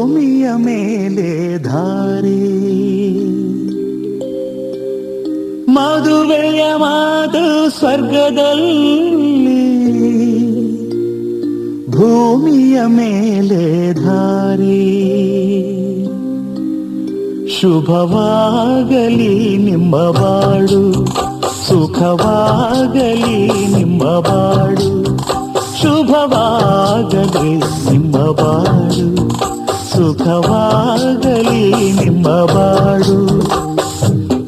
ಭೂಮಿಯ ಮೇಲೆ ಧಾರೆ. ಮದುವೆಯ ಮಾತು ಸ್ವರ್ಗದಲ್ಲಿ, ಭೂಮಿಯ ಮೇಲೆ ಧಾರೆ. ಶುಭವಾಗಲಿ ನಿಮ್ಮ ಬಾಳು, ಸುಖವಾಗಲಿ ನಿಮ್ಮ ಬಾಳು. ಶುಭವಾಗಲಿ ನಿಮ್ಮ ಬಾಳು, ಸುಖವಾಗಲಿ ನಿಮ್ಮ ಬಾಳು.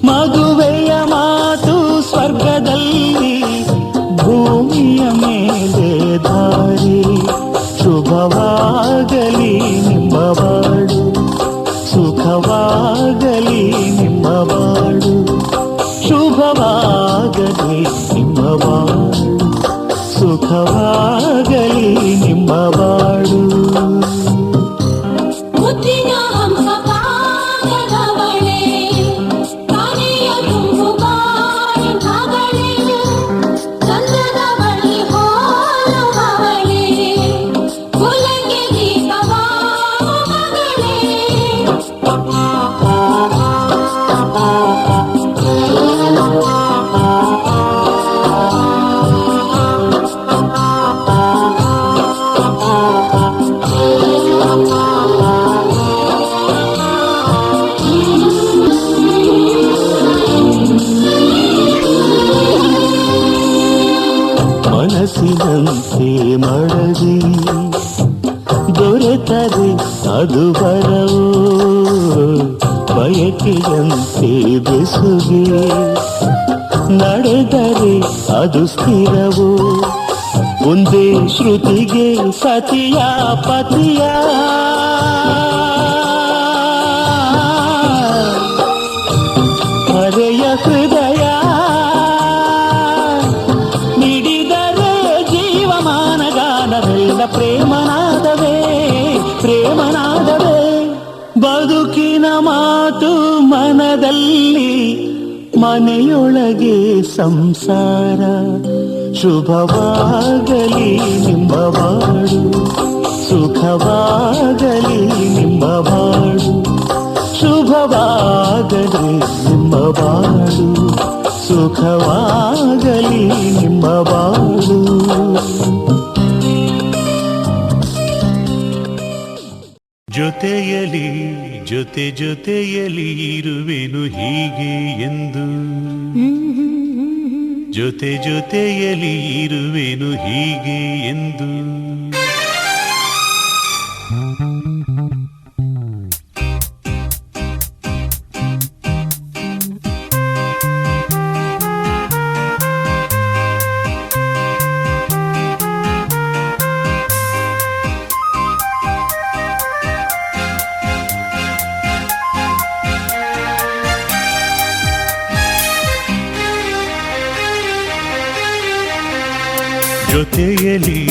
ಮದುವೆಯ ಮಾತು ಸ್ವರ್ಗದಲ್ಲಿ, ಭೂಮಿಯ ಮೇಲೆ ಧಾರೆ. ಶುಭವಾಗಲಿ ನಿಮ್ಮ ಬಾಳು, ಸುಖವಾಗಲಿ ನಿಮ್ಮ ಬಾಳು. ಶುಭವಾಗಲಿ ನಿಮ್ಮ ಬಾಳು, ಸುಖವಾಗಲಿ ನಿಮ್ಮ ಬಾಳು. ಮನಸ್ಸಿನಂತೆ ಮಡದಿ ದೊರೆತರೆ ಅದು ಬರವು, ಬಯಕೆಯಂತೆ ಬೆಸುಗೆ ನಡೆದರೆ ಅದು ಸ್ಥಿರವು. ಒಂದೇ ಶ್ರುತಿಗೆ ಸತಿಯ ಪತಿಯ ಹರೆಯ ಹೃದಯ ಪ್ರೇಮನಾದವೇ, ಪ್ರೇಮನಾದವೇ. ಬದುಕಿನ ಮಾತು ಮನದಲ್ಲಿ, ಮನೆಯೊಳಗೆ ಸಂಸಾರ. ಶುಭವಾಗಲಿ ನಿಮ್ಮ ಬಾಳು, ಸುಖವಾಗಲಿ ನಿಮ್ಮ ಬಾಳು. ಶುಭವಾಗಲಿ ನಿಮ್ಮ ಬಾಳು, ಸುಖವಾಗಲಿ ನಿಮ್ಮ ಬಾಳು. ಜೊತೆಯಲಿ ಜೊತೆ ಜೊತೆಯಲಿ ಇರುವೆನು ಹೀಗೆ ಎಂದು, ಜೊತೆ ಜೊತೆಯಲಿ ಇರುವೆನು ಹೀಗೆ ಎಂದು. ಜೊತೆಯಲಿ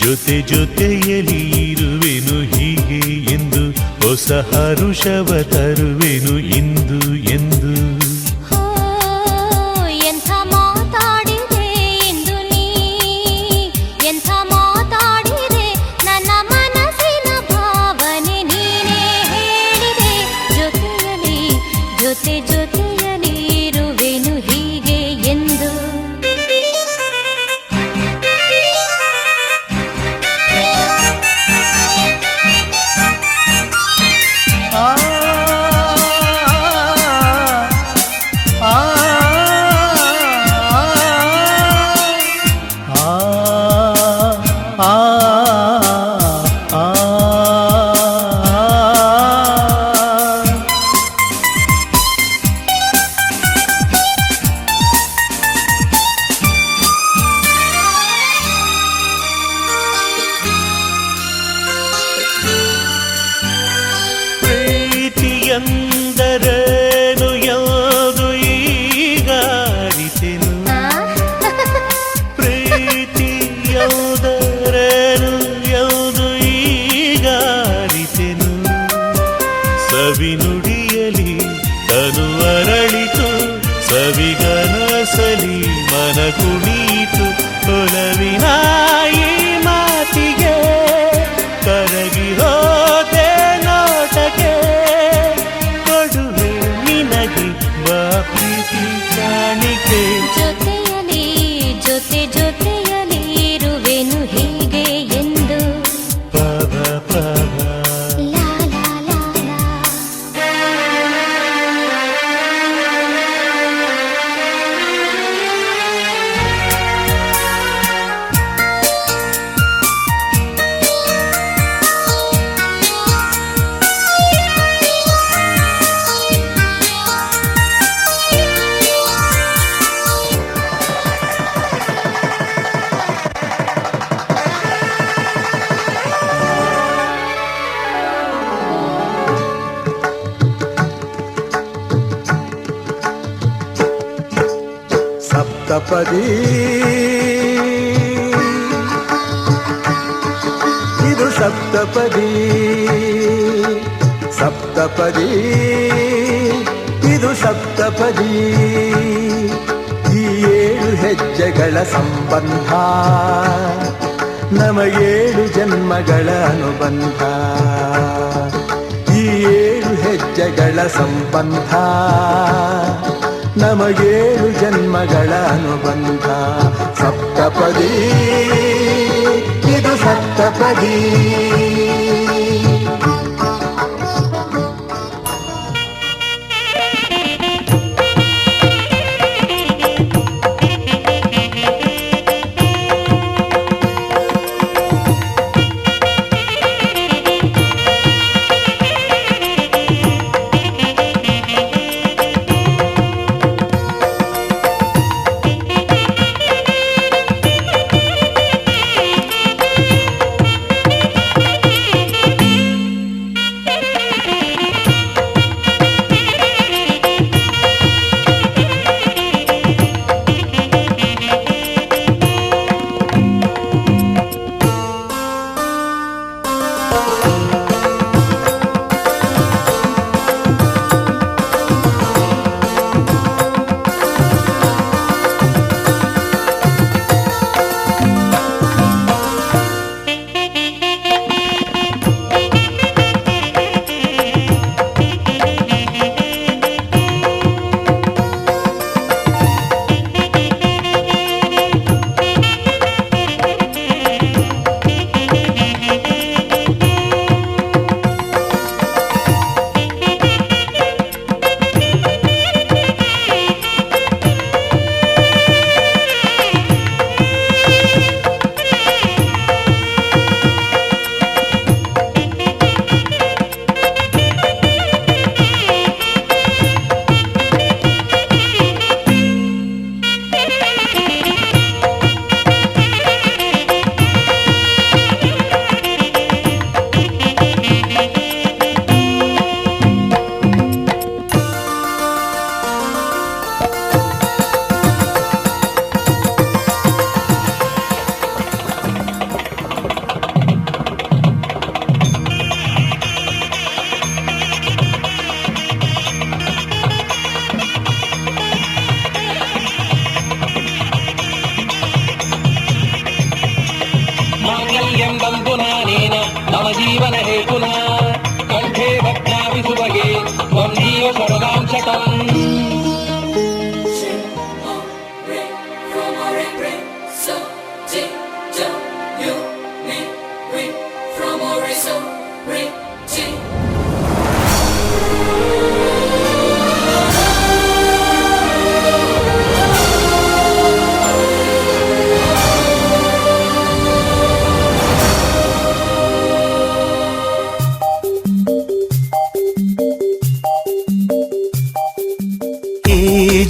ಜೊತೆ ಜೊತೆಯಲಿ ಇರುವೆನು ಹೀಗೆ ಎಂದು, ಹೊಸ ಹರುಷವ ತರುವೆನು ಇಂದು ಎಂದು. ಎಂಥ ಮಾತಾಡಿದೆ ಇಂದು ನೀ, ಎಂಥ ಮಾತಾಡಿದೆ, ನನ್ನ ಮನಸ್ಸಿನ ಭಾವನೆ ನೀನೇ ಹೇಳಿದೆ. ಜೊತೆಯಲಿ ಜೊತೆ ಜೊತೆಯಲಿ ಇರುವೆನು ಹೀಗೆ ಎಂದು. ಎಂದರೇನು ಯಾವುದು ಈಗ ಅರಿತೆನು, ಪ್ರೀತಿ ಯಾವುದರೇನು ಯಾವುದು ಈಗ ಅರಿತೆನು. ಸವಿನುಡಿಯಲಿ ತನು ಅರಳಿತು, ಸವಿಗನಸಲಿ ಮನ ಕುಣಿತು. ಒಲವಿನ ಈ ಮಾತಿಗೆ ಕರಗಿ ಹೋದೆ ನೋಡಿ. ಸಪ್ತಪದಿ ಇದು ಸಪ್ತಪದಿ ಸಪ್ತಪದಿ ಇದು ಸಪ್ತಪದಿ ಈ 7 ಹೆಜ್ಜೆಗಳ ಸಂಬಂಧ ನಮಗೇಳು ಜನ್ಮಗಳ ಅನುಬಂಧ ಈ 7 ಹೆಜ್ಜೆಗಳ ಸಂಬಂಧ ನಮಗೇಳು ಜನ್ಮಗಳ ಅನುಬಂಧ ಸಪ್ತಪದಿ ಇದು ಸಪ್ತಪದಿ जीवन हेतुना कंठे भक्ताभि सुभगे त्वं जीव सर्वदां शतम्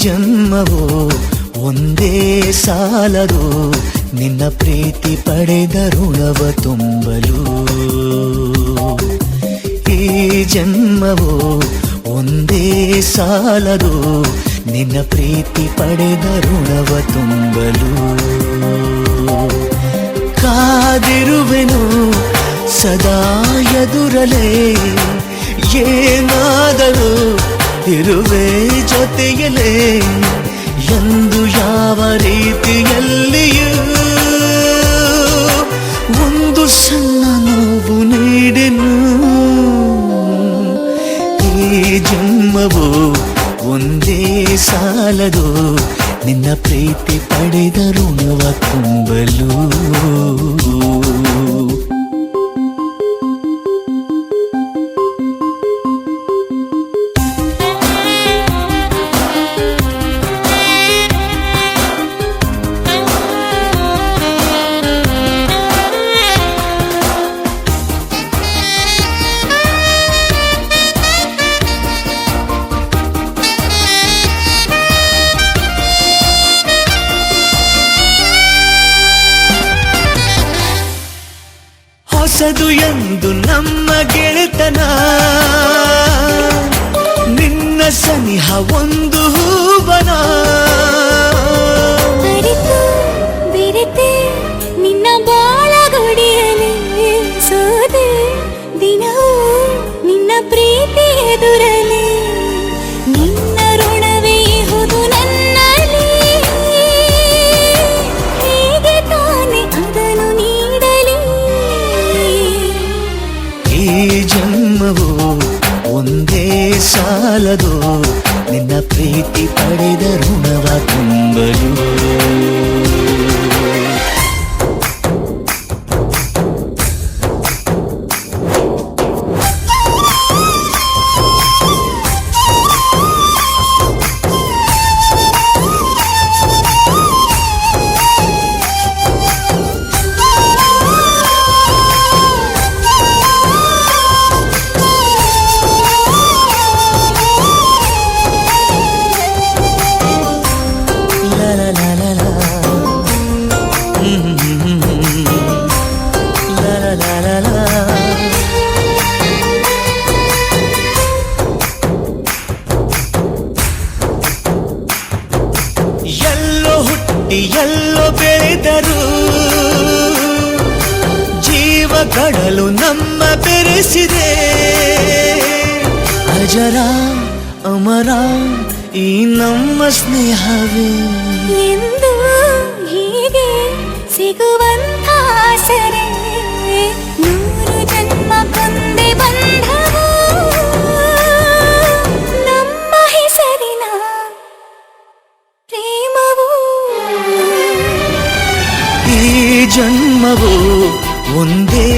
ಜನ್ಮವೋ ಒಂದೇ ಸಾಲದು ನಿನ್ನ ಪ್ರೀತಿ ಪಡೆದ ಋಣವ ತುಂಬಲು ಈ ಜನ್ಮವೋ ಒಂದೇ ಸಾಲದು ನಿನ್ನ ಪ್ರೀತಿ ಪಡೆದ ಋಣವ ತುಂಬಲು ಕಾದಿರುವೆನು ಸದಾ ಎದುರಲೇ ಏನಾದರೂ ಇರುವೆ ಜೊತೆಯಲೇ ಎಂದು ಯಾವ ರೀತಿಯಲ್ಲಿಯೂ ಒಂದು ಸಣ್ಣ ನೋವು ನೀಡೆನು ಈ ಜನ್ಮವು ಒಂದೇ ಸಾಲದು ನಿನ್ನ ಪ್ರೀತಿ ಪಡೆದ ಋಣವ ತುಂಬಲು ಹೊಸದು ಎಂದು ನಮ್ಮ ಗೆಳೆತನ ನಿನ್ನ ಸನಿಹ ಒಂದು ಹೂವನ ಜನ್ಮವು ಒಂದೇ ಸಾಲದು ನಿನ್ನ ಪ್ರೀತಿ ಪಡೆದ ಋಣವ ತುಂಬಲು. ಎಲ್ಲೋ ಹುಟ್ಟಿ ಎಲ್ಲೋ ಬೆಳೆದರು ಜೀವ ಕಡಲು ನಮ್ಮ ಬೆರೆಸಿದೆ. ಅಜರ ಅಮರ ಈ ನಮ್ಮ ಸ್ನೇಹವೇ ಎಂದು ಹೀಗೆ ಸಿಗುವಂತ ಆಸರೆ ನೂರು ಜನ್ಮ ಕೊಂದೆ ಬಂಧವು ನಮ್ಮ ಹೆಸರಿನ ಪ್ರೇಮವು. ಈ ಜನ್ಮವು ಒಂದೇ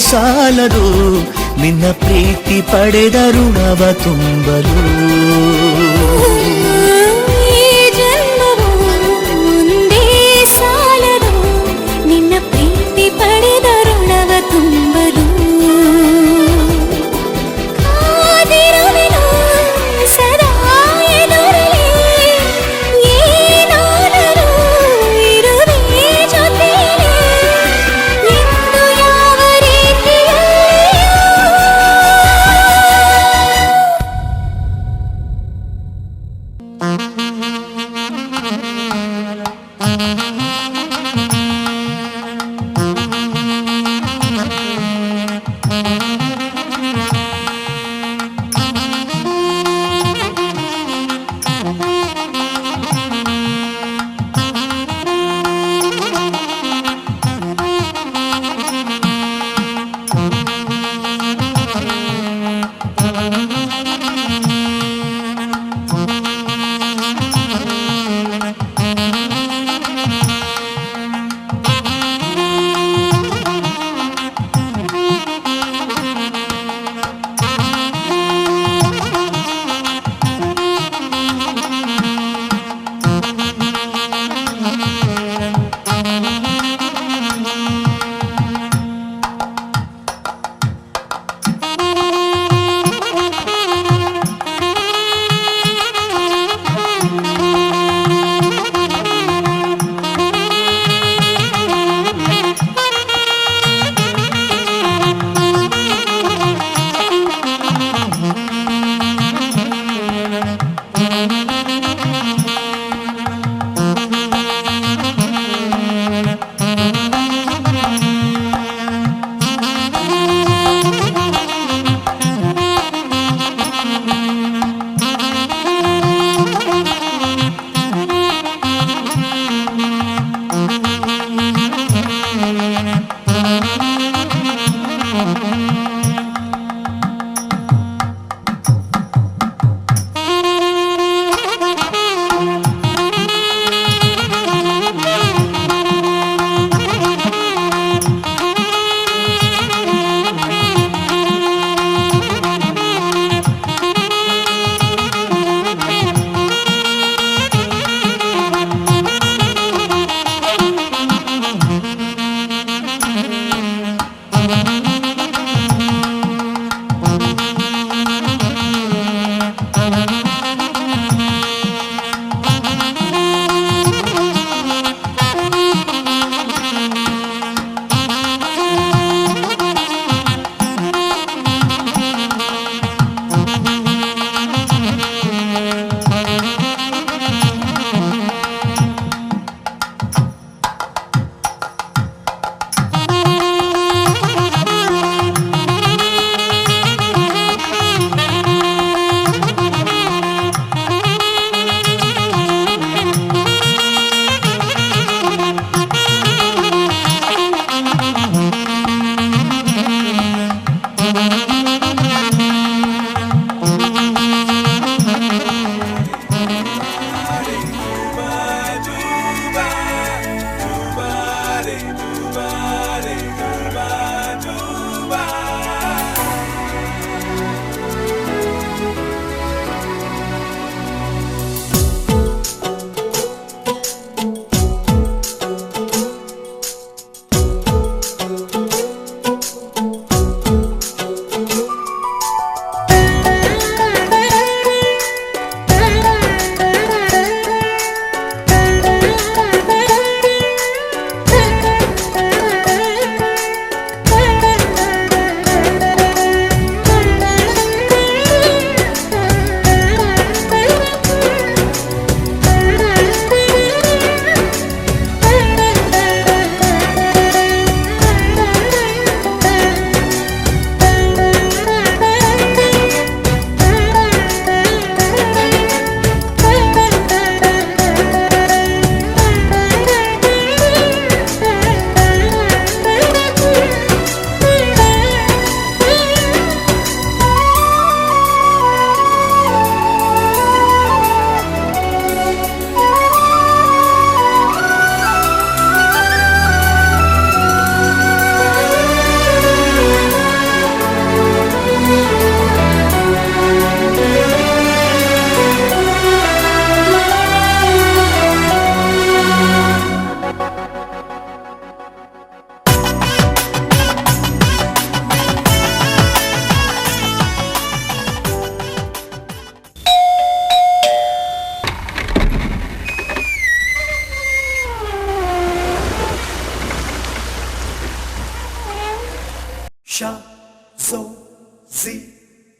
ಸಾಲದು ನಿನ್ನ ಪ್ರೀತಿ ಪಡೆದ ಋಣವ ತುಂಬಲು. ಈ ಜನ್ಮವು ಒಂದೇ ಸಾಲದು ನಿನ್ನ ಪ್ರೀತಿ ಪಡೆದ ಋಣವ ತುಂಬಲು. ಕಾದಿರುವೆನು ಸದಾ ಎದುರಲ್ಲಿ, ಏನಾದರೂ ಇರುವೆ ಜೊತೆಯಲ್ಲಿ, ಎಂದು ಯಾವ ರೀತಿಯಲ್ಲಿಯೂ.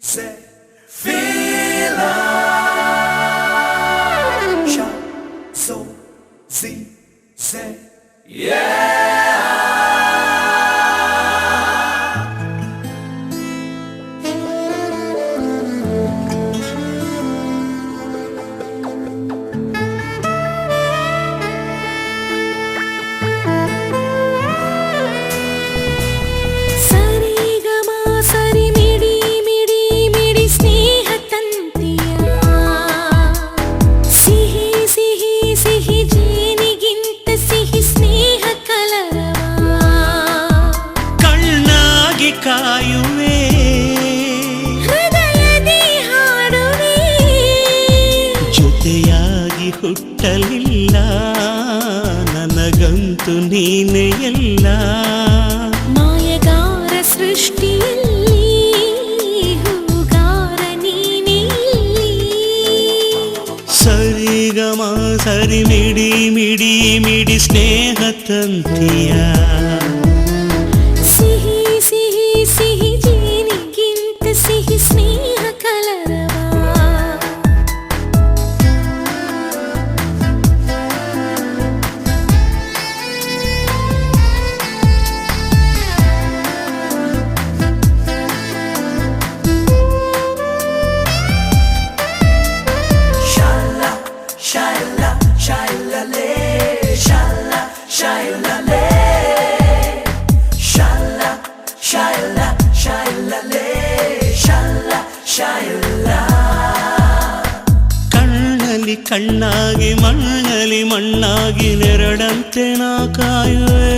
say, feel Sha, so, si, say, yeah. ಕಾಯುವೆ ಹೃದಯದಿ ಹಾಡುವೆ ಜೊತೆಯಾಗಿ ಹುಟ್ಟಲಿಲ್ಲ ನನಗಂತೂ ನೀನೇ ಎಲ್ಲ ಮಾಯಗಾರ ಸೃಷ್ಟಿಯಲ್ಲಿ ಹೂಗಾರ ನೀನೇ ಸರಿಗಮ ಸರಿ ಮಿಡಿ ಮಿಡಿ ಮಿಡಿ ಸ್ನೇಹ ತಂತಿಯ ಸಿಹಿ ಜೇನಿಗಿಂತ ಸಿಹಿ ಸ್ನೇಹ ಕಲರವ Shala, shala, shalale, shala, shalale, shala, shala, shalale, shala, shala. ಕಣ್ಣಲ್ಲಿ ಕಣ್ಣಾಗಿ ಮಣ್ಣಲ್ಲಿ ಮಣ್ಣಾಗಿ ನೆರಳಂತೆ ನಾ ಕಾಯುವೆ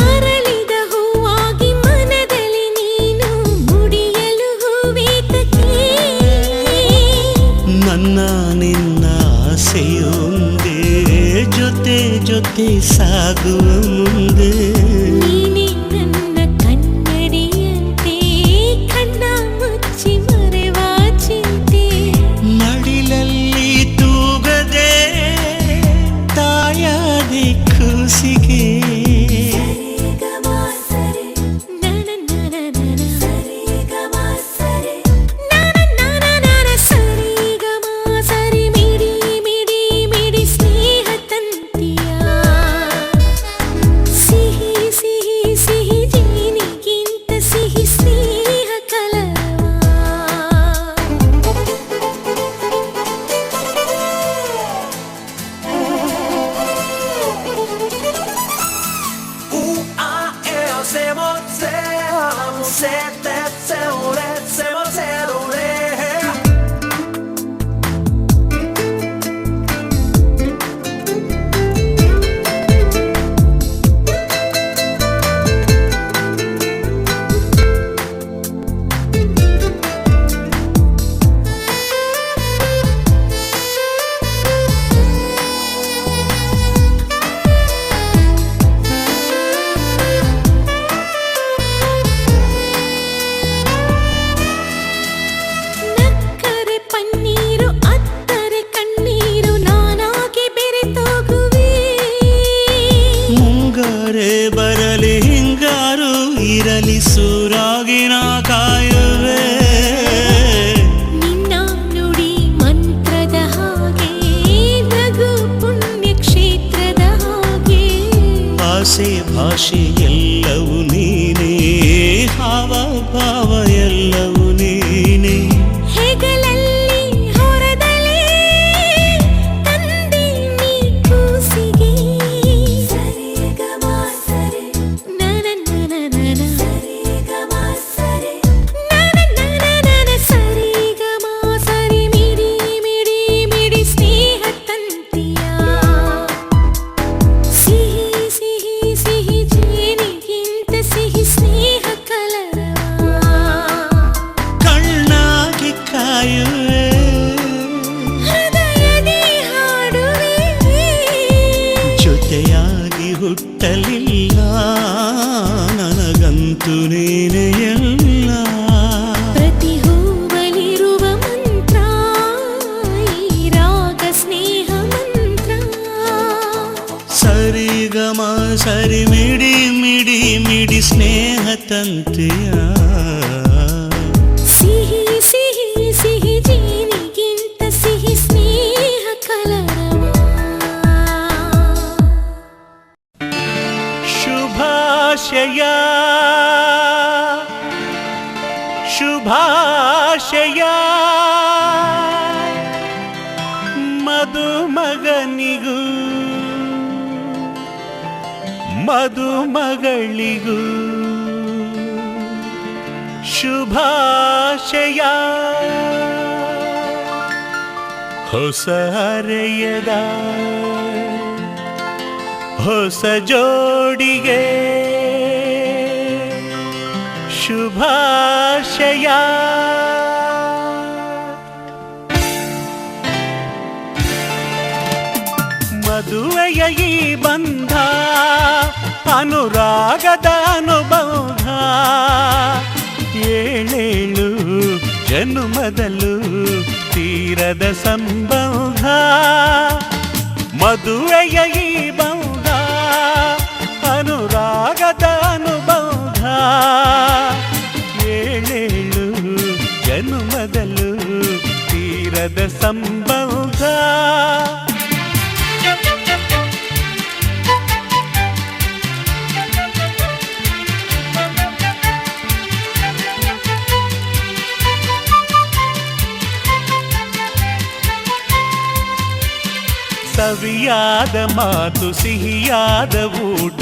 ಅರಳಿದ ಹೂವಾಗಿ ಮನದಲ್ಲಿ ನೀನು ಮುಡಿಯಲು ಹೂವೇತಕ್ಕೆ ನನ್ನ ನಿನ್ನ ಆಸೆಯೊಂದೇ ಜೊತೆ ಜೊತೆ ಸಾಗುವ ಮುಂದೆ ನೀನೇ ನನ್ನ ಕನ್ನಡಿಯಂತೆ ಕಣ್ಣ ಮುಚ್ಚಿ ಮರೆವ ಚಿಂತೆ ಮಡಿಲಲ್ಲಿ ತೂಗದೆ ತಾಯಾದಿ ಕೂಸಿಗೆ ನಕ್ಕರೆ ಪನ್ನೀರು ಅತ್ತರೆ ಕಣ್ಣೀರು ನಾನಾಗಿ ಬೆರೆತೋಗುವೆ ಮುಂಗಾರೆ ಬರಲಿ ಹಿಂಗಾರು ಇರಲಿ ಸೂರಾಗಿ ನಾ ಕಾಯುವೆ ನಿನ್ನ ನುಡಿ ಮಂತ್ರದ ಹಾಗೆ ನಗು ಪುಣ್ಯ ಕ್ಷೇತ್ರದ ಹಾಗೆ ಆಸೆ ಭಾಷೆ ಎಲ್ಲವೂ ನೀನೇ ಹಾವ ಭಾವ ಎಲ್ಲವೂ ನೀನೇ ಹೆಗಲಲ್ಲಿ ಹೊರದಲೇ ತಂದೆ ನೀ ಕೂಸಿಗೆ ನನ ಸರಿಗಮ ಸರಿ ಮಿಡಿ ಮಿಡಿ ಮಿಡಿ ಸ್ನೇಹ ತಂತಿಯ ಸಿಹಿ ಸಿಹಿ ಸಿಹಿ ಜೇನಿಗಿಂತ ಸಿಹಿ ಸ್ನೇಹ ಕಲರವ ಕಣ್ಣಾಗಿ ಕಾಯುವೆ ಹೃದಯದಿ ಹಾಡುವೆ ಜೊತೆಯಾಗಿ ಹುಟ್ಟಲಿಲ್ಲ ನನಗಂತೂ ನೀನೇ ಎಲ್ಲ ಪ್ರತಿ ಹೂವಲಿರುವ ಮಂತ್ರ ಈ ರಾಗ ಸ್ನೇಹ ಮಂತ್ರ ಸರಿಗಮ ಸರಿ ಮಿಡಿ ಮಿಡಿ ಮಿಡಿ ಸ್ನೇಹ ತಂತಿಯ ಶುಭಾಶಯ ಮದುಮಗನಿಗೂ ಮದುಮಗಳಿಗೂ ಶುಭಾಶಯ ಹೊಸ ಹರೆಯದ ಹೊಸ ಜೋಡಿಗೆ ಶುಭಾಶಯ ಮದುವೆಯ ಈ ಬಂಧ ಅನುರಾಗದ ಅನುಬಂಧ ಏಳೇಳು ಜನುಮದಲ್ಲೂ ತೀರದ ಸಂಬಂಧ ಮದುವೆಯ ಈ ಬಂಧ ಅನುರಾಗದ ಅನುಬಂಧ ಏಳೇಳು ಜನುಮದಲ್ಲೂ ತೀರದ ಸಂಬಂಧ ಸವಿಯಾದ ಮಾತು ಸಿಹಿಯಾದ ಊಟ